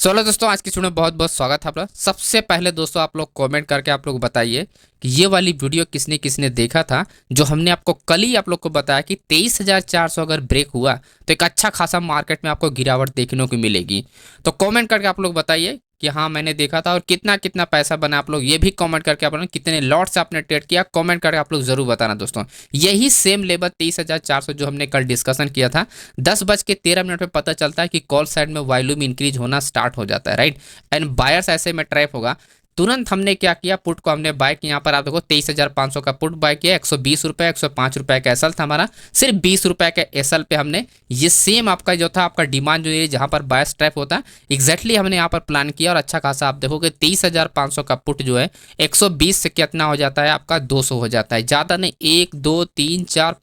चलो दोस्तों, आज की वीडियो में बहुत बहुत स्वागत है आपका। सबसे पहले दोस्तों आप लोग कमेंट करके आप लोग बताइए कि ये वाली वीडियो किसने किसने देखा था, जो हमने आपको कल ही आप लोग को बताया कि 23,400 अगर ब्रेक हुआ तो एक अच्छा खासा मार्केट में आपको गिरावट देखने को मिलेगी। तो कमेंट करके आप लोग बताइए कि हाँ मैंने देखा था और कितना कितना पैसा बना। आप लोग ये भी कमेंट करके आप लोग कितने लॉट से आपने ट्रेड किया, कमेंट करके आप लोग जरूर बताना दोस्तों। यही सेम लेवल 23,400 जो हमने कल डिस्कशन किया था, 10:13 पे पता चलता है कि कॉल साइड में वॉल्यूम इंक्रीज होना स्टार्ट हो जाता है, राइट। एंड बायर्स ऐसे में ट्रैप होगा। तुरंत हमने क्या किया, पुट को हमने बाय किया। यहाँ पर आप देखो 23,500 का पुट बाय किया, 120 रुपये 105 रुपये का एसएल था हमारा। सिर्फ 20 रुपये के एसएल पे हमने ये सेम आपका जो था आपका डिमांड जो ये जहाँ पर बायर्स ट्रैप होता है एग्जैक्टली हमने यहाँ पर प्लान किया। और अच्छा खासा आप देखोगे 23,500 का पुट जो है 120 से कितना हो जाता है आपका 200 हो जाता है। ज़्यादा नहीं, 1 2 3 4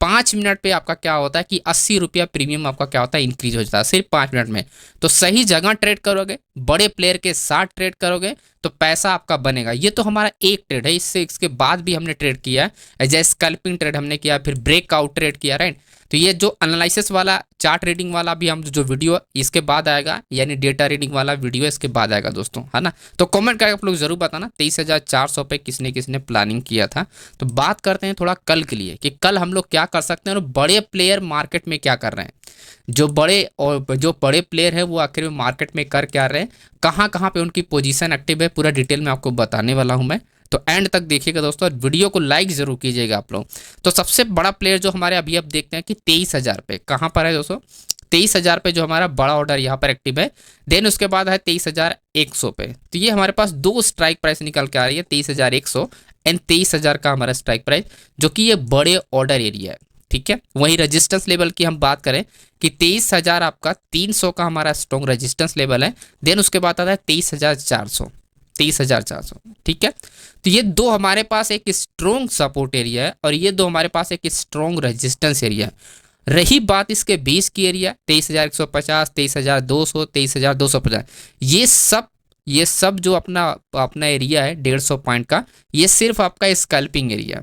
5 मिनट पे आपका क्या होता है कि 80 रुपया प्रीमियम आपका क्या होता है इंक्रीज हो जाता है सिर्फ 5 मिनट में। तो सही जगह ट्रेड करोगे, बड़े प्लेयर के साथ ट्रेड करोगे तो पैसा आपका बनेगा। ये तो हमारा एक ट्रेड है, इसके बाद भी हमने ट्रेड किया है, जैसे स्कैल्पिंग ट्रेड हमने किया, फिर ब्रेकआउट ट्रेड किया, राइट। तो ये जो एनालिसिस वाला चार्ट रीडिंग वाला भी हम जो वीडियो इसके बाद आएगा, यानी डेटा रीडिंग वाला वीडियो इसके बाद आएगा दोस्तों, है ना। तो कमेंट करके आप लोग जरूर बताना 23,400 पे किसने किसने प्लानिंग किया था। तो बात करते हैं थोड़ा कल के लिए कि कल हम लोग क्या कर सकते हैं और बड़े प्लेयर मार्केट में क्या कर रहे हैं। जो बड़े प्लेयर हैं वो आखिर में मार्केट में कर क्या रहे हैं, कहाँ कहाँ पे उनकी पोजीशन एक्टिव है, पूरा डिटेल में आपको बताने वाला हूँ मैं। तो एंड तक देखिएगा दोस्तों और वीडियो को लाइक जरूर कीजिएगा आप लोग। तो सबसे बड़ा प्लेयर जो हमारे अभी अब देखते हैं कि 23,000 पे कहाँ पर है दोस्तों। 23,000 पे जो हमारा बड़ा ऑर्डर यहाँ पर एक्टिव है। देन उसके बाद है 23,100 पे। तो ये हमारे पास दो स्ट्राइक प्राइस निकल के आ रही है, 23,100 एंड 23,000 का हमारा स्ट्राइक प्राइस, जो कि ये बड़े ऑर्डर एरिया है, ठीक है। वहीं रेजिस्टेंस लेवल की हम बात करें कि 23,000 आपका 300 का हमारा स्ट्रॉन्ग रेजिस्टेंस लेवल है। देन उसके बाद आता है 23,400, ठीक है। तो ये दो हमारे पास एक स्ट्रॉन्ग सपोर्ट एरिया है और ये दो हमारे पास एक स्ट्रॉन्ग रेजिस्टेंस एरिया है। रही बात इसके बेस की एरिया 23,150, 23,200, 23,250, ये सब जो अपना अपना एरिया है 150 पॉइंट का, ये सिर्फ आपका स्कैल्पिंग एरिया,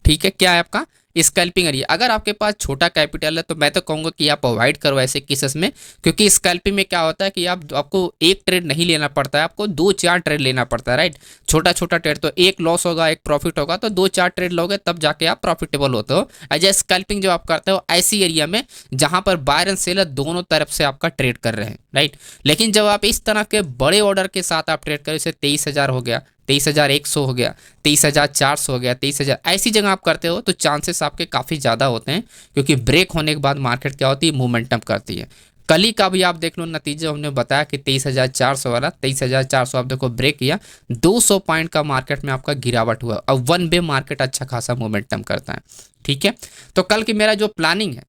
ठीक है। क्या है आपका स्कैल्पिंग एरिया। अगर आपके पास छोटा कैपिटल है तो मैं तो कहूँगा कि आप अवॉइड करो ऐसे केसेस में, क्योंकि स्कैल्पिंग में क्या होता है कि आपको एक ट्रेड नहीं लेना पड़ता है, आपको 2-4 ट्रेड लेना पड़ता है, राइट। छोटा छोटा ट्रेड तो एक लॉस होगा एक प्रॉफिट होगा, तो 2-4 ट्रेड लोगे तब जाके आप प्रॉफिटेबल होते हो। एज स्कैल्पिंग जो आप करते हो ऐसी एरिया में जहां पर बायर एंड सेलर दोनों तरफ से आपका ट्रेड कर रहे हैं, राइट। लेकिन जब आप इस तरह के बड़े ऑर्डर के साथ आप ट्रेड करो, जैसे 23,000 हो गया, 23,100 हो गया, 23,400 हो गया, 23,000, ऐसी जगह आप करते हो तो चांसेस आपके काफ़ी ज़्यादा होते हैं, क्योंकि ब्रेक होने के बाद मार्केट क्या होती है, मोमेंटम करती है। कल ही का भी आप देख लो नतीजे, हमने बताया कि 23,400 वाला 23,400 आप देखो ब्रेक किया, 200 पॉइंट का मार्केट में आपका गिरावट हुआ। अब वन वे मार्केट अच्छा खासा मोमेंटम करता है, ठीक है। तो कल की मेरा जो प्लानिंग है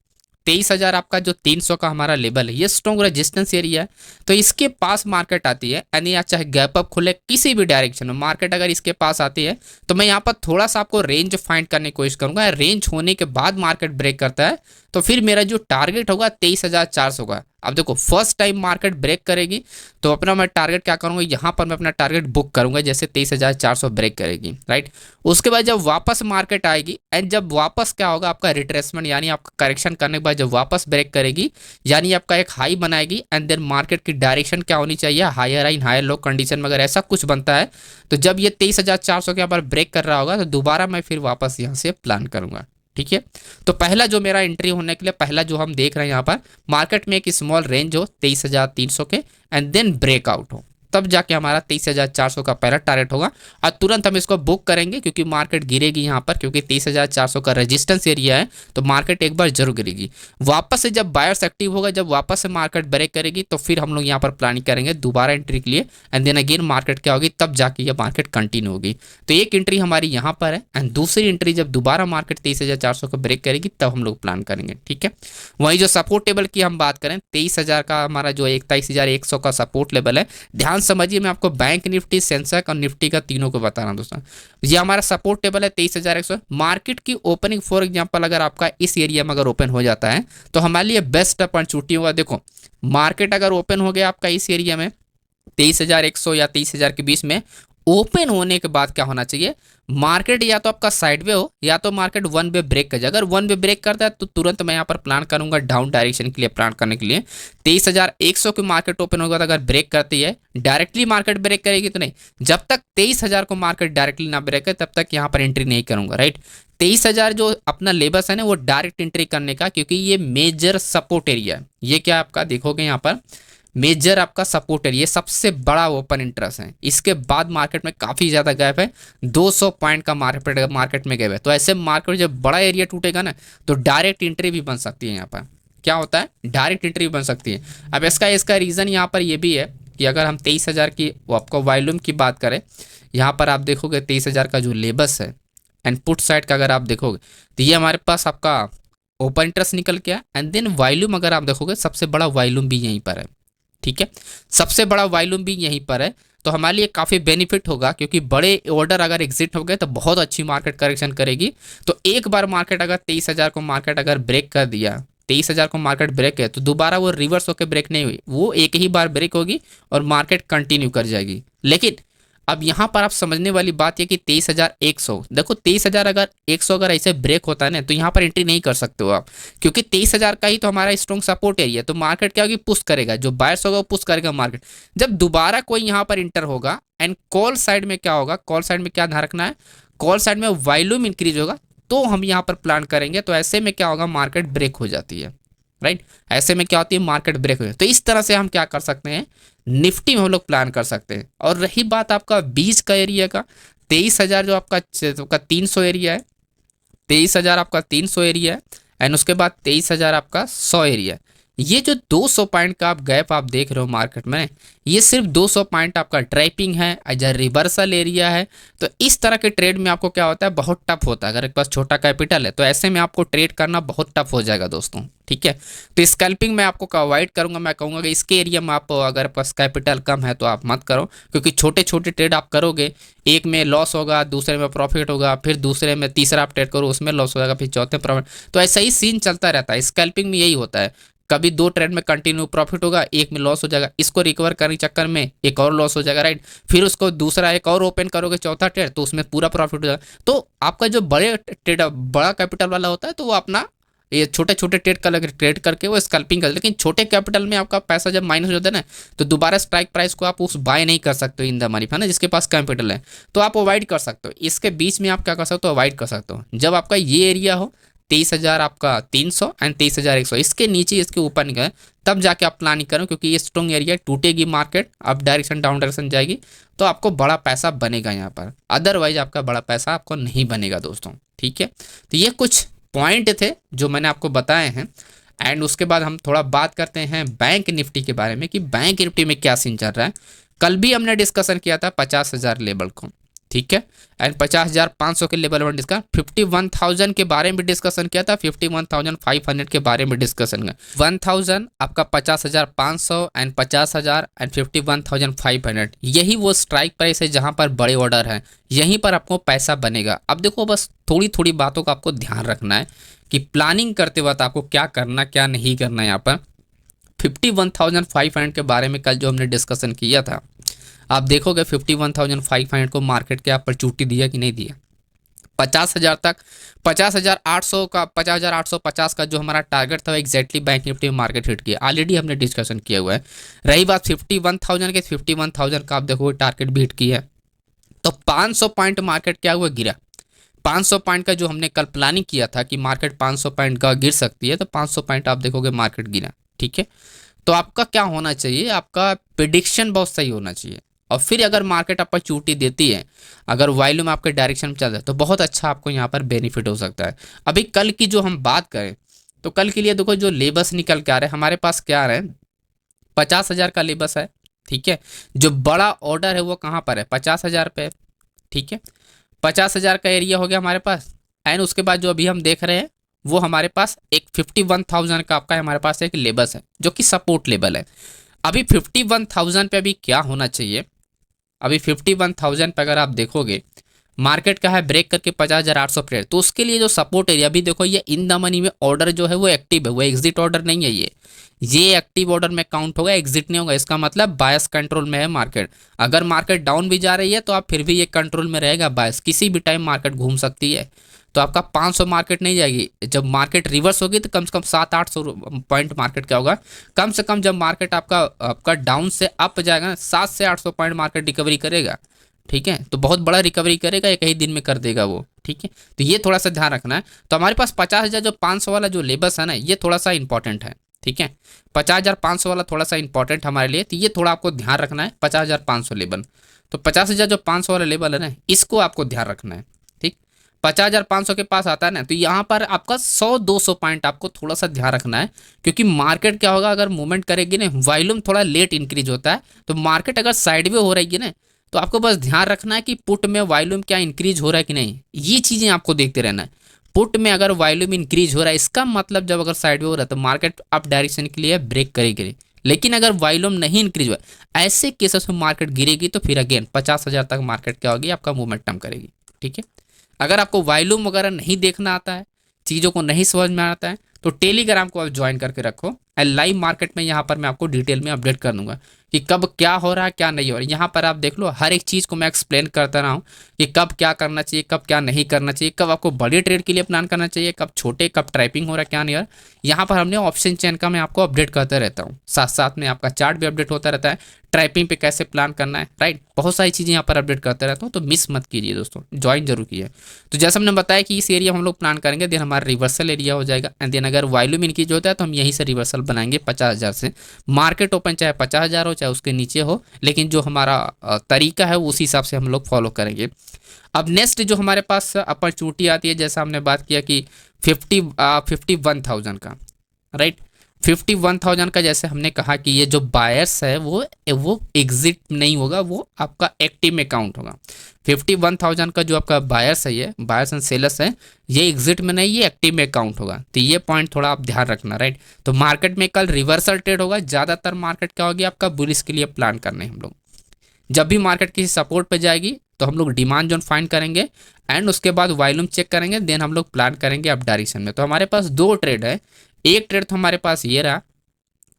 23,000 आपका जो 300 का हमारा लेवल है, ये स्ट्रॉन्ग रेजिस्टेंस एरिया है। तो इसके पास मार्केट आती है, यानी चाहे गैप अप खुले किसी भी डायरेक्शन में, मार्केट अगर इसके पास आती है तो मैं यहाँ पर थोड़ा सा आपको रेंज फाइंड करने की कोशिश करूंगा। रेंज होने के बाद मार्केट ब्रेक करता है तो फिर मेरा जो टारगेट होगा 23,400 का। अब देखो फर्स्ट टाइम मार्केट ब्रेक करेगी तो अपना मैं टारगेट क्या करूंगा, यहाँ पर मैं अपना टारगेट बुक करूंगा जैसे 23,400 ब्रेक करेगी, राइट। उसके बाद जब वापस मार्केट आएगी एंड जब वापस क्या होगा आपका रिट्रेसमेंट, यानी आपका करेक्शन करने के बाद जब वापस ब्रेक करेगी, यानी आपका एक हाई बनाएगी एंड देन मार्केट की डायरेक्शन क्या होनी चाहिए, higher high higher low condition में अगर ऐसा कुछ बनता है तो जब ये 23,400 के यहाँ पर ब्रेक कर रहा होगा तो दोबारा मैं फिर वापस यहाँ से प्लान करूंगा, ठीक है। तो पहला जो मेरा एंट्री होने के लिए पहला जो हम देख रहे हैं यहाँ पर मार्केट में एक स्मॉल रेंज हो 23,300 के एंड देन ब्रेकआउट हो, तब जाके हमारा 23,400 का पहला टारगेट होगा और तुरंत हम इसको बुक करेंगे, क्योंकि मार्केट गिरेगी यहाँ पर, क्योंकि 23,400 का रेजिस्टेंस एरिया है तो मार्केट एक बार जरूर गिरेगी। वापस से जब बायर्स एक्टिव होगा, जब वापस से मार्केट ब्रेक करेगी तो फिर हम लोग यहाँ पर प्लानिंग करेंगे दोबारा एंट्री के लिए एंड देन अगेन मार्केट क्या होगी, तब जाके ये मार्केट कंटिन्यू होगी। तो एक एंट्री हमारी यहाँ पर है एंड दूसरी एंट्री जब दोबारा मार्केट 23,400 को ब्रेक करेगी तब हम लोग प्लान करेंगे, ठीक है। वही जो सपोर्ट लेवल की हम बात करें 23,000 का हमारा जो 23,100 का सपोर्ट लेवल है, ध्यान समझिए मैं आपको बैंक निफ्टी सेंसेक्स और निफ्टी का तीनों को बता रहा हूं दोस्तों। ये हमारा सपोर्ट टेबल है 23,100। मार्केट की ओपनिंग फॉर एग्जांपल अगर आपका इस एरिया में अगर ओपन हो जाता है तो हमारे लिए बेस्ट अपॉर्चुनिटी होगा। देखो मार्केट अगर ओपन हो गया आपका इस एरिया में 23,100 या 23,000 के बीच में, ओपन होने के बाद क्या होना चाहिए, मार्केट या तो आपका साइडवे हो या तो मार्केट वन वे ब्रेक कर जाए। अगर वन वे ब्रेक करता है तो तुरंत मैं यहाँ पर प्लान करूंगा डाउन डायरेक्शन के लिए, प्लान करने के लिए 23,100 की मार्केट ओपन होगा तो अगर ब्रेक करती है, डायरेक्टली मार्केट ब्रेक करेगी तो नहीं, जब तक 23,000 को मार्केट डायरेक्टली ना ब्रेक है तब तक यहाँ पर एंट्री नहीं करूंगा, राइट। 23,000 जो अपना लेबस है ना वो डायरेक्ट एंट्री करने का, क्योंकि ये मेजर सपोर्ट एरिया है। ये क्या आपका देखोगे यहाँ पर मेजर आपका सपोर्ट एरिया, सबसे बड़ा ओपन इंटरेस्ट है। इसके बाद मार्केट में काफ़ी ज़्यादा गैप है, 200 पॉइंट का मार्केट में गैप है। तो ऐसे मार्केट जब बड़ा एरिया टूटेगा ना तो डायरेक्ट एंट्री भी बन सकती है। यहाँ पर क्या होता है, डायरेक्ट एंट्री भी बन सकती है। अब इसका रीज़न यहाँ पर ये भी है कि अगर हम 23,000 की आपको वॉल्यूम की बात करें, यहाँ पर आप देखोगे 23,000 का जो लेबस है एंड पुट साइड का अगर आप देखोगे तो ये हमारे पास आपका ओपन इंटरेस्ट निकल के एंड देन वॉल्यूम अगर आप देखोगे सबसे बड़ा वॉल्यूम भी यहीं पर है, ठीक है, सबसे बड़ा वॉल्यूम भी यहीं पर है। तो हमारे लिए काफ़ी बेनिफिट होगा, क्योंकि बड़े ऑर्डर अगर एग्जिट हो गए तो बहुत अच्छी मार्केट करेक्शन करेगी। तो एक बार मार्केट अगर 23,000 को मार्केट अगर ब्रेक कर दिया, 23,000 को मार्केट ब्रेक है तो दोबारा वो रिवर्स होकर ब्रेक नहीं हुई, वो एक ही बार ब्रेक होगी और मार्केट कंटिन्यू कर जाएगी। लेकिन अब यहाँ पर आप समझने वाली बात है कि 23,100, देखो 23,000 अगर 100 अगर ऐसे ब्रेक होता है ना तो यहाँ पर एंट्री नहीं कर सकते हो आप, क्योंकि 23,000 का ही तो हमारा स्ट्रॉन्ग सपोर्ट एरिया। तो मार्केट क्या होगी, पुश करेगा, जो बायर्स होगा वो पुश करेगा मार्केट। जब दोबारा कोई यहाँ पर इंटर होगा एंड कॉल साइड में क्या होगा, कॉल साइड में क्या ध्यान रखना है, कॉल साइड में वॉल्यूम इंक्रीज होगा तो हम यहाँ पर प्लान करेंगे। तो ऐसे में क्या होगा, मार्केट ब्रेक हो जाती है, राइट। ऐसे में क्या होती है, मार्केट ब्रेक हो जाती है। तो इस तरह से हम क्या कर सकते हैं, निफ्टी में हम लोग प्लान कर सकते हैं। और रही बात आपका 20 का एरिया का, 23,000 जो आपका 300 एरिया है, 23,000 आपका 300 एरिया है एंड उसके बाद 23,000 आपका 100 एरिया है। ये जो 200 पॉइंट का आप गैप आप देख रहे हो मार्केट में, ये सिर्फ 200 पॉइंट आपका ट्रैपिंग है, अगर रिवर्सल एरिया है। तो इस तरह के ट्रेड में आपको क्या होता है, बहुत टफ होता है। अगर एक पास छोटा कैपिटल है तो ऐसे में आपको ट्रेड करना बहुत टफ हो जाएगा दोस्तों, ठीक है। तो स्कैल्पिंग में आपको अवॉइड करूंगा, मैं कहूँगा कि इसके एरिया में आप अगर पास कैपिटल कम है तो आप मत करो, क्योंकि छोटे छोटे ट्रेड आप करोगे, एक में लॉस होगा, दूसरे में प्रॉफिट होगा, फिर दूसरे में तीसरा आप ट्रेड करो उसमें लॉस हो जाएगा, फिर चौथे प्रॉफिट। तो ऐसा ही सीन चलता रहता है, स्कैल्पिंग में यही होता है। कभी 2 ट्रेड में कंटिन्यू प्रॉफिट होगा, एक में लॉस हो जाएगा, इसको रिकवर करने के चक्कर में एक और लॉस हो जाएगा, राइट। फिर उसको दूसरा एक और ओपन करोगे चौथा ट्रेड तो उसमें पूरा प्रॉफिट हो जाएगा। तो आपका जो बड़े ट्रेड बड़ा कैपिटल वाला होता है तो वो अपना ये छोटे छोटे ट्रेड करके वो स्कैल्पिंग कर, लेकिन छोटे कैपिटल में आपका पैसा जब माइनस हो जाता है ना तो दोबारा स्ट्राइक प्राइस को आप उस बाय नहीं कर सकते हो इन द मनी, है ना, जिसके पास कैपिटल है। तो आप अवॉइड कर सकते हो, इसके बीच में आप क्या कर सकते हो, अवॉइड कर सकते हो। जब आपका ये एरिया हो 23,000 आपका 300 एंड 23,100, इसके नीचे इसके ऊपर निकले तब जाके आप प्लानिंग करो, क्योंकि ये स्ट्रॉन्ग एरिया टूटेगी, market up direction down direction जाएगी तो आपको बड़ा पैसा बनेगा यहाँ पर, अदरवाइज आपका बड़ा पैसा आपको नहीं बनेगा दोस्तों, ठीक है। तो ये कुछ पॉइंट थे जो मैंने आपको बताए हैं। एंड उसके बाद हम थोड़ा बात करते हैं बैंक निफ्टी के बारे में कि बैंक निफ्टी में क्या सीन चल रहा है। कल भी हमने डिस्कशन किया था 50,000 लेवल को, ठीक है, एंड 50,500 के लेवल में डिस्कस, 51,000 के बारे में डिस्कशन किया था, 51,500 के बारे में डिस्कशन किया, 1,000 आपका 50,500 एंड 50,000 एंड 51,500, यही वो स्ट्राइक प्राइस है जहां पर बड़े ऑर्डर हैं, यहीं पर आपको पैसा बनेगा। अब देखो बस थोड़ी थोड़ी बातों का आपको ध्यान रखना है कि प्लानिंग करते वक्त आपको क्या करना क्या नहीं करना है। यहाँ पर 51,500 के बारे में कल जो हमने डिस्कशन किया था, आप देखोगे 51,500 को मार्केट के आप पर चूटी दिया कि नहीं दिया। 50,000 तक 50,800 का 50,850 का जो हमारा टारगेट था एग्जैक्टली बैंक निफ्टी में मार्केट हिट किया, ऑलरेडी हमने डिस्कशन किया हुआ है। रही बात 51,000 के, 51,000 का आप देखोगे टारगेट भी हिट किया है। तो 500 पॉइंट मार्केट क्या हुआ, गिरा। 500 पॉइंट का जो हमने कल प्लानिंग किया था कि मार्केट 500 पॉइंट का गिर सकती है, तो 500 पॉइंट आप देखोगे मार्केट गिरा, ठीक है। तो आपका क्या होना चाहिए, आपका प्रिडिक्शन बहुत सही होना चाहिए। और फिर अगर मार्केट आपको चूटी देती है, अगर वॉल्यूम आपके डायरेक्शन में चल रहा है तो बहुत अच्छा आपको यहाँ पर बेनिफिट हो सकता है। अभी कल की जो हम बात करें तो कल के लिए देखो जो लेबस निकल के आ रहे हैं हमारे पास, क्या आ रहे हैं, 50,000 का लेबस है, ठीक है। जो बड़ा ऑर्डर है वो कहाँ पर है, 50,000 पे, ठीक है। 50,000 का एरिया हो गया हमारे पास। एंड उसके बाद जो अभी हम देख रहे हैं वो हमारे पास एक 51,000 का आपका हमारे पास एक लेबस है जो कि सपोर्ट लेवल है। अभी 51,000 पे अभी क्या होना चाहिए, अभी 51,000 पे अगर आप देखोगे मार्केट का है ब्रेक करके 50,800 ट्रेड, तो उसके लिए जो सपोर्ट एरिया अभी देखो ये इन द मनी में ऑर्डर जो है वो एक्टिव है, वो एग्जिट ऑर्डर नहीं है, ये एक्टिव ऑर्डर में काउंट होगा, एग्जिट नहीं होगा। इसका मतलब बायस कंट्रोल में है मार्केट। अगर मार्केट डाउन भी जा रही है तो आप फिर भी ये कंट्रोल में रहेगा बायस, किसी भी टाइम मार्केट घूम सकती है। तो आपका 500 मार्केट नहीं जाएगी, जब मार्केट रिवर्स होगी तो कम से कम 700-800 पॉइंट मार्केट क्या होगा, कम से कम जब मार्केट आपका डाउन से अप जाएगा ना 700 से 800 पॉइंट मार्केट रिकवरी करेगा। ठीक है, तो बहुत बड़ा रिकवरी करेगा, एक ही दिन में कर देगा वो। ठीक है, तो ये थोड़ा सा ध्यान रखना है। तो हमारे पास 50,000 जो 500 वाला जो लेबल्स है ना, ये थोड़ा सा इंपॉर्टेंट है। ठीक है, 50,500 वाला थोड़ा सा इंपॉर्टेंट हमारे लिए, तो ये थोड़ा आपको ध्यान रखना है। 50,500 लेबल, तो 50,000 जो 500 वाला लेबल है ना, इसको आपको ध्यान रखना है। ठीक, 50,500 के पास आता है ना, तो यहाँ पर आपका 100-200 पॉइंट आपको थोड़ा सा ध्यान रखना है, क्योंकि मार्केट क्या होगा, अगर मूवमेंट करेगी ना, वॉल्यूम थोड़ा लेट इंक्रीज होता है, तो मार्केट अगर साइडवे हो रही है ना, तो आपको बस ध्यान रखना है कि पुट में वॉल्यूम क्या इंक्रीज हो रहा है कि नहीं, ये चीज़ें आपको देखते रहना है। पुट में अगर वॉल्यूम इंक्रीज हो रहा है, इसका मतलब जब अगर साइडवे हो रहा है तो मार्केट अप डायरेक्शन के लिए ब्रेक करेगी। लेकिन अगर वॉल्यूम नहीं इंक्रीज हुआ, ऐसे केसेस में मार्केट गिरेगी, तो फिर अगेन 50,000 तक मार्केट क्या होगी, आपका मोमेंटम करेगी। ठीक है, अगर आपको वॉल्यूम वगैरह नहीं देखना आता है, चीज़ों को नहीं समझ में आता है, तो टेलीग्राम को आप ज्वाइन करके रखो। लाइव मार्केट में यहाँ पर मैं आपको डिटेल में अपडेट कर दूंगा कि कब क्या हो रहा है, क्या नहीं हो रहा है। यहाँ पर आप देख लो, हर एक चीज़ को मैं एक्सप्लेन करता रहा हूँ कि कब क्या करना चाहिए, कब क्या नहीं करना चाहिए, कब आपको बड़े ट्रेड के लिए प्लान करना चाहिए, कब छोटे, कब ट्रैपिंग हो रहा है, क्या नहीं हो रहा है। यहाँ पर हमने ऑप्शन चेन का मैं आपको अपडेट करता रहता हूँ, साथ साथ में आपका चार्ट भी अपडेट होता रहता है, ट्रैपिंग पे कैसे प्लान करना है, राइट। बहुत सारी चीज़ें यहाँ पर अपडेट करते रहता हूँ, तो मिस मत कीजिए दोस्तों, ज्वाइन जरूर कीजिए। तो जैसे हमने बताया कि इस एरिया में हम लोग प्लान करेंगे, देन हमारा रिवर्सल एरिया हो जाएगा, एंड देन अगर वॉल्यूम इनक्रीज होता है तो हम यहीं से रिवर्सल बनाएंगे 50,000 से। मार्केट ओपन चाहे 50,000 हो चाहे उसके नीचे हो, लेकिन जो हमारा तरीका है उसी हिसाब से हम लोग फॉलो करेंगे। अब नेक्स्ट जो हमारे पास अपॉर्चुनिटी आती है, जैसा हमने बात किया कि 51,000 का, राइट। 51,000 का जैसे हमने कहा कि ये जो बायर्स है वो एग्जिट नहीं होगा, वो आपका एक्टिव में काउंट होगा। 51,000 का जो आपका बायर्स है, ये बायर्स एंड सेलर्स है, ये एग्जिट में नहीं, ये एक्टिव में काउंट होगा। तो ये पॉइंट थोड़ा आप ध्यान रखना, राइट। तो मार्केट में कल रिवर्सल ट्रेड होगा, ज़्यादातर मार्केट क्या होगी, आपका बुलिश के लिए प्लान करने हम लोग। जब भी मार्केट किसी सपोर्ट पे जाएगी तो हम लोग डिमांड जोन फाइंड करेंगे, एंड उसके बाद वॉल्यूम चेक करेंगे, देन हम लोग प्लान करेंगे अप डायरेक्शन में। तो हमारे पास दो ट्रेड है, एक ट्रेड तो हमारे पास ये रहा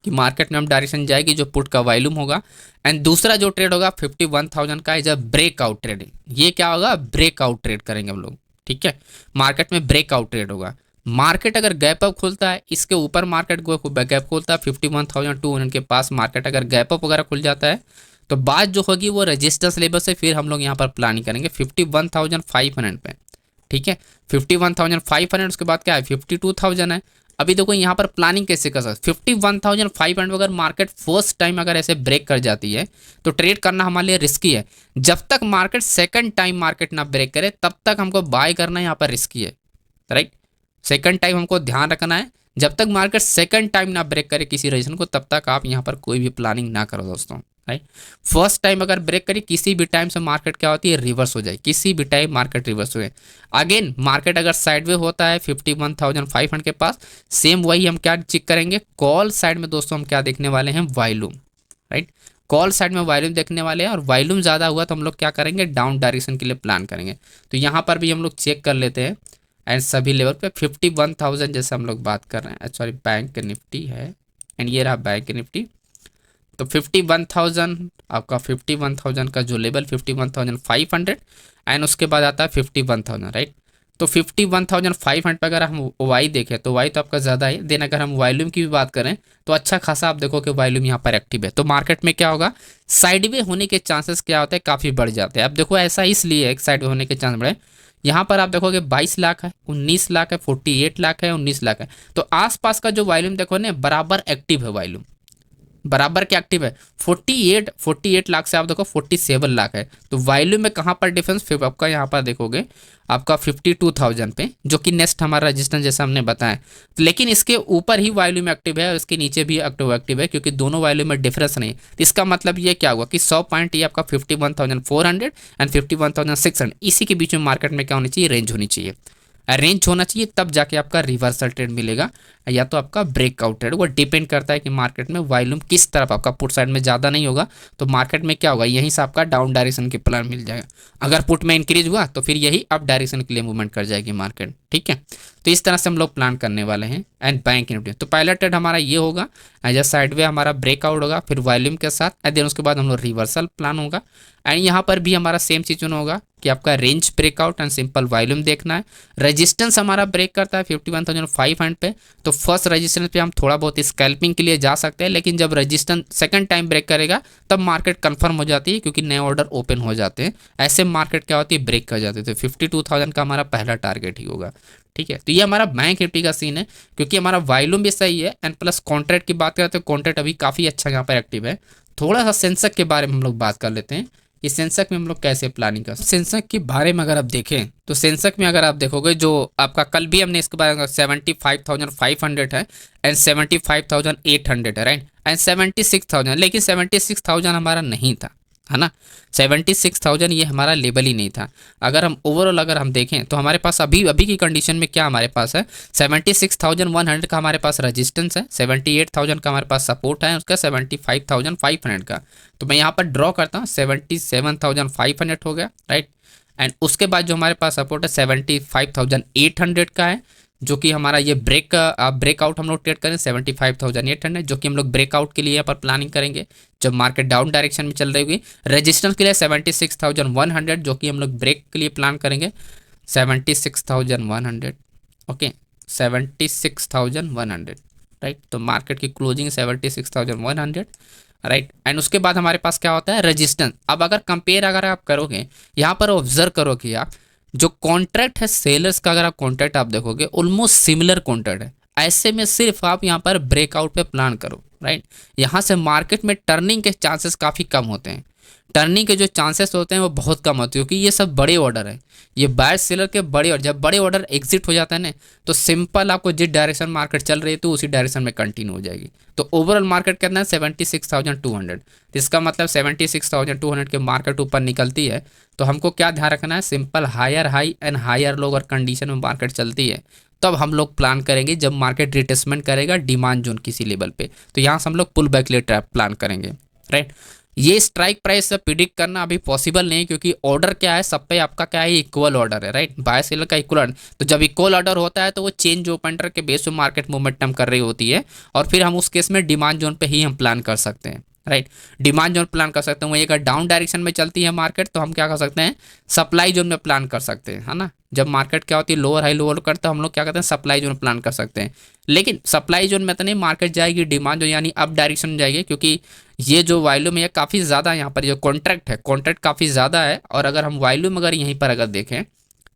कि मार्केट में हम डायरेक्शन जाएगी जो पुट का वॉल्यूम होगा, एंड दूसरा जो ट्रेड होगा 51,000 का इज अ ब्रेकआउट ट्रेड। ये क्या होगा, ब्रेकआउट ट्रेड करेंगे हम लोग। ठीक है, मार्केट में ब्रेकआउट ट्रेड होगा। मार्केट अगर गैप अप खुलता है, इसके ऊपर मार्केट गैप खुलता है 51,200 के पास, मार्केट अगर गैप अप वगैरह खुल जाता है तो बात जो होगी वो रेजिस्टेंस लेवल से फिर हम लोग यहाँ पर प्लानिंग करेंगे 51,500 पे। ठीक है, 51,500, उसके बाद क्या है 52,000 है। अभी देखो यहाँ पर प्लानिंग कैसे कर सकते, 51,500 अगर मार्केट फर्स्ट टाइम अगर ऐसे ब्रेक कर जाती है तो ट्रेड करना हमारे लिए रिस्की है। जब तक मार्केट सेकंड टाइम मार्केट ना ब्रेक करे तब तक हमको बाय करना यहाँ पर रिस्की है, राइट। सेकंड टाइम हमको ध्यान रखना है, जब तक मार्केट सेकंड टाइम ना ब्रेक करे किसी रीजन को, तब तक आप यहाँ पर कोई भी प्लानिंग ना करो दोस्तों, राइट। फर्स्ट टाइम अगर ब्रेक करी, किसी भी टाइम से मार्केट क्या होती है, रिवर्स हो जाए, किसी भी टाइम मार्केट रिवर्स हो जाए। अगेन मार्केट अगर साइडवे होता है 51,500 के पास, सेम वही हम क्या चेक करेंगे, कॉल साइड में दोस्तों हम क्या देखने वाले हैं, वॉल्यूम, राइट। कॉल साइड में वॉल्यूम देखने वाले हैं, और वॉल्यूम ज़्यादा हुआ तो हम लोग क्या करेंगे, डाउन डायरेक्शन के लिए प्लान करेंगे। तो यहाँ पर भी हम लोग चेक कर लेते हैं, एंड सभी लेवल पे 51,000 जैसे हम लोग बात कर रहे हैं, सॉरी बैंक निफ्टी है, एंड ये रहा बैंक निफ्टी। तो 51,000 आपका 51,000 का जो लेवल 51,500, एंड उसके बाद आता है 51,000, राइट। तो 51,500 पर अगर हम वाई देखें तो वाई तो आपका ज़्यादा है, देन अगर हम वॉल्यूम की भी बात करें तो अच्छा खासा आप देखो कि वॉल्यूम यहाँ पर एक्टिव है। तो मार्केट में क्या होगा, साइडवे होने के चांसेस क्या होते हैं, काफ़ी बढ़ जाते हैं। अब देखो ऐसा इसलिए एक साइडवे होने के चांस बढ़े, यहाँ पर आप देखोगे 22 लाख है, 19 लाख है, 48 लाख है, 19 लाख है। तो आसपास का जो वॉल्यूम देखो ना, बराबर एक्टिव है, वॉल्यूम बराबर क्या एक्टिव है, 48 लाख से आप देखो 47 लाख है। तो वॉल्यूम में कहाँ पर डिफरेंस, फिर आपका यहाँ पर देखोगे आपका 52,000 पे, जो कि नेक्स्ट हमारा रजिस्टेंस जैसा हमने बताया। तो लेकिन इसके ऊपर ही वॉल्यूम एक्टिव है और इसके नीचे भी एक्टिव है, क्योंकि दोनों वॉल्यूम में डिफरेंस नहीं है। तो इसका मतलब ये क्या हुआ कि 100 पॉइंट ये आपका 51,400 एंड 51,600, इसी के बीच में मार्केट में क्या होनी चाहिए, रेंज होनी चाहिए। रेंज होना चाहिए, तब जाके आपका रिवर्सल ट्रेड मिलेगा या तो आपका ब्रेकआउट ट्रेड। वो डिपेंड करता है कि मार्केट में वॉल्यूम किस तरफ, आपका पुट साइड में ज़्यादा नहीं होगा तो मार्केट में क्या होगा, यहीं से आपका डाउन डायरेक्शन के प्लान मिल जाएगा। अगर पुट में इंक्रीज हुआ तो फिर यही अप डायरेक्शन के लिए मूवमेंट कर जाएगी मार्केट, ठीक है। तो इस तरह से हम लोग प्लान करने वाले हैं। एंड बैंक निफ्टी तो पहला ट्रेड हमारा ये होगा, एज अ साइडवे हमारा ब्रेकआउट होगा, फिर वॉल्यूम के साथ, एंड देन उसके बाद हम लोग रिवर्सल प्लान होगा। एंड यहाँ पर भी हमारा सेम चीज़ होगा कि आपका range breakout and simple volume देखना है। रेजिस्टेंस हमारा ब्रेक करता है 51,500 पे, तो फर्स्ट रेजिस्टेंस पे हम थोड़ा बहुत स्कैल्पिंग के लिए जा सकते हैं, लेकिन जब रेजिस्टेंस सेकंड टाइम ब्रेक करेगा तब मार्केट कंफर्म हो जाती है, क्योंकि नए ऑर्डर ओपन हो जाते हैं। ऐसे मार्केट क्या होती है, ब्रेक कर जाते थे। 52,000 का हमारा पहला टारगेट ही होगा, ठीक है। तो ये हमारा बैंक निफ्टी का सीन है, क्योंकि हमारा वॉल्यूम भी सही है एंड प्लस कॉन्ट्रैक्ट की बात करते हैं, कॉन्ट्रैक्ट अभी काफ़ी अच्छा यहाँ पर एक्टिव है। थोड़ा सा सेंसेक्स के बारे में हम लोग बात कर लेते हैं, इस सेंसेक्स में हम लोग कैसे प्लानिंग कर सकते हैं। सेंसेक्स के बारे में अगर आप देखें तो सेंसेक्स में अगर आप देखोगे, जो आपका कल भी हमने इसके बारे में 75,500 है एंड 75,800 है, राइट, एंड 76,000, लेकिन 76,000 हमारा नहीं था, है ना। 76,000 ये हमारा लेवल ही नहीं था। अगर हम ओवरऑल अगर हम देखें तो हमारे पास अभी अभी की कंडीशन में क्या हमारे पास है, 76,100 का हमारे पास रेजिस्टेंस है, 78,000 का हमारे पास सपोर्ट है, उसका 75,500 का। तो मैं यहाँ पर ड्रॉ करता हूँ, 77,500 हो गया, राइट। एंड उसके बाद जो हमारे पास सपोर्ट है 75,800 का है, जो कि हमारा ये ब्रेकआउट हम लोग ट्रेड करें 75,800, जो कि हम लोग ब्रेकआउट के लिए यहाँ पर प्लानिंग करेंगे जब मार्केट डाउन डायरेक्शन में चल रही होगी। रेजिस्टेंस के लिए 76,100, जो कि हम लोग ब्रेक के लिए प्लान करेंगे 76,100, ओके, 76,100, राइट। तो मार्केट की क्लोजिंग 76,100, राइट। एंड उसके बाद हमारे पास क्या होता है, रेजिस्टेंस। अब अगर कंपेयर अगर आप करोगे, यहाँ पर ऑब्जर्व करोगे आप, जो कॉन्ट्रैक्ट है सेलर्स का, अगर आप कॉन्ट्रैक्ट आप देखोगे ऑलमोस्ट सिमिलर कॉन्ट्रैक्ट है। ऐसे में सिर्फ आप यहाँ पर ब्रेकआउट पे प्लान करो, राइट। यहाँ से मार्केट में टर्निंग के चांसेस काफ़ी कम होते हैं। टर्निंग के जो चांसेस होते हैं वो बहुत कम होते हैं, क्योंकि ये सब बड़े ऑर्डर है, ये बायर सेलर के बड़े ऑर्डर। जब बड़े ऑर्डर एग्जिट हो जाता है ना, तो सिंपल आपको जिस डायरेक्शन मार्केट चल रही है तो उसी डायरेक्शन में कंटिन्यू हो जाएगी। तो ओवरऑल मार्केट कितना है 76,200, तो इसका मतलब 76,200 के मार्केट ऊपर निकलती है तो हमको क्या ध्यान रखना है, simple higher high and higher low अगर कंडीशन में मार्केट चलती है तब हम लोग प्लान करेंगे, जब मार्केट रिटेस्टमेंट करेगा डिमांड जोन किसी लेवल पे, तो यहाँ से हम लोग पुल बैक ले ट्रैप प्लान करेंगे, राइट। ये स्ट्राइक प्राइस से प्रिडिक्ट करना अभी पॉसिबल नहीं, क्योंकि ऑर्डर क्या है, सब पे आपका क्या है, इक्वल ऑर्डर है, राइट। बाय सेलर का इक्वल ऑर्डर, तो जब इक्वल ऑर्डर होता है तो वो चेंज ओपनर के बेस पे मार्केट मोमेंटम कर रही होती है, और फिर हम उस केस में डिमांड जोन पे ही हम प्लान कर सकते हैं, राइट। डिमांड जोन प्लान कर सकते हैं, वही अगर डाउन डायरेक्शन में चलती है मार्केट तो हम क्या कर सकते हैं, सप्लाई जोन में प्लान कर सकते हैं, है ना। जब मार्केट क्या होती है लोअर हाई लोअर करता है, हम लोग क्या करते हैं, सप्लाई जोन प्लान कर सकते हैं। लेकिन सप्लाई जोन में तो नहीं, मार्केट जाएगी डिमांड जोन यानी अप डायरेक्शन में जाएगी, क्योंकि ये जो वॉल्यूम है काफ़ी ज़्यादा, यहाँ पर जो कॉन्ट्रैक्ट है कॉन्ट्रैक्ट काफ़ी ज़्यादा है। और अगर हम वॉल्यूम अगर यहीं पर अगर देखें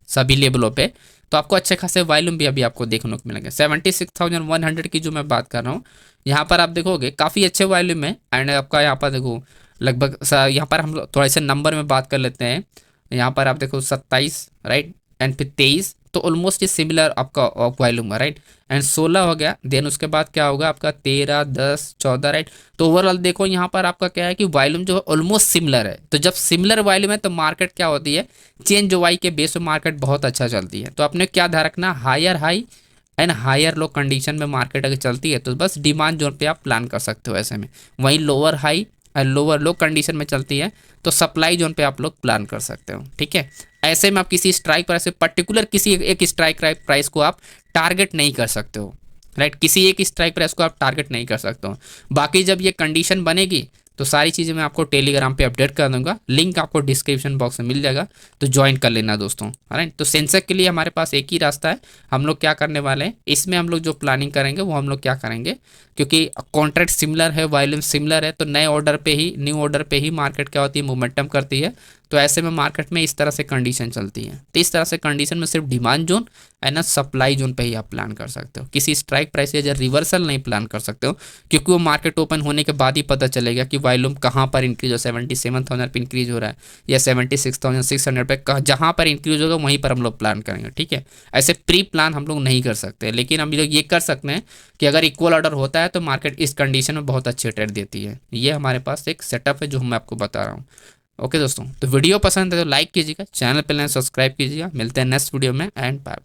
सभी लेवलों पे, तो आपको अच्छे खासे वॉल्यूम भी अभी आपको देखने को मिलेंगे। 76,100 की जो मैं बात कर रहा हूँ, यहाँ पर आप देखोगे काफ़ी अच्छे वॉल्यूम है। एंड आपका यहाँ पर देखो लगभग यहाँ पर हम थोड़ा से नंबर में बात कर लेते हैं। यहाँ पर आप देखो 27, राइट, एंड फिर 23, तो ऑलमोस्ट ये सिमिलर आपका वॉल्यूम है, राइट। एंड 16 हो गया, देन उसके बाद क्या होगा आपका 13, 10, 14, राइट। तो ओवरऑल देखो यहाँ पर आपका क्या है कि वॉल्यूम जो है ऑलमोस्ट सिमिलर है। तो जब सिमिलर वॉल्यूम है तो मार्केट क्या होती है, चेंज जो वाई के बेस पे मार्केट बहुत अच्छा चलती है। तो आपने क्या ध्यान रखना, higher high and higher low condition में मार्केट अगर चलती है तो बस डिमांड जोन पे आप प्लान कर सकते हो ऐसे में। वहीं लोअर हाई और लोअर लो कंडीशन में चलती है तो सप्लाई जोन पे आप लोग प्लान कर सकते हो, ठीक है। ऐसे में आप किसी स्ट्राइक प्राइस पर्टिकुलर किसी एक स्ट्राइक प्राइस को आप टारगेट नहीं कर सकते हो, राइट। किसी एक स्ट्राइक प्राइस को आप टारगेट नहीं कर सकते हो। बाकी जब ये कंडीशन बनेगी तो सारी चीज़ें मैं आपको टेलीग्राम पे अपडेट कर दूंगा, लिंक आपको डिस्क्रिप्शन बॉक्स में मिल जाएगा, तो ज्वाइन कर लेना दोस्तों, राइट। तो सेंसेक्स के लिए हमारे पास एक ही रास्ता है, हम लोग क्या करने वाले हैं, इसमें हम लोग जो प्लानिंग करेंगे वो हम लोग क्या करेंगे, क्योंकि कॉन्ट्रैक्ट सिमिलर है, वॉल्यूम सिमिलर है, तो नए ऑर्डर पे ही न्यू ऑर्डर पे ही मार्केट क्या होती है, मोमेंटम करती है। तो ऐसे में मार्केट में इस तरह से कंडीशन चलती है। तो इस तरह से कंडीशन में सिर्फ डिमांड जोन एंड ना सप्लाई जोन पे ही आप प्लान कर सकते हो। किसी स्ट्राइक प्राइस या रिवर्सल नहीं प्लान कर सकते हो, क्योंकि वो मार्केट ओपन होने के बाद ही पता चलेगा कि वॉल्यूम कहाँ पर इंक्रीज हो, 77,000 पे इंक्रीज हो रहा है या 76,600 पे, जहाँ पर इंक्रीज होगा वहीं पर हम लोग प्लान करेंगे, ठीक है। ऐसे प्री प्लान हम लोग नहीं कर सकते, लेकिन हम लोग ये कर सकते हैं कि अगर इक्वल ऑर्डर होता है तो मार्केट इस कंडीशन में बहुत अच्छे ट्रेड देती है। ये हमारे पास एक सेटअप है जो मैं आपको बता रहा हूँ। ओके दोस्तों, तो वीडियो पसंद है तो लाइक कीजिएगा, चैनल पे सब्सक्राइब कीजिएगा। मिलते हैं नेक्स्ट वीडियो में, एंड बाय बाय।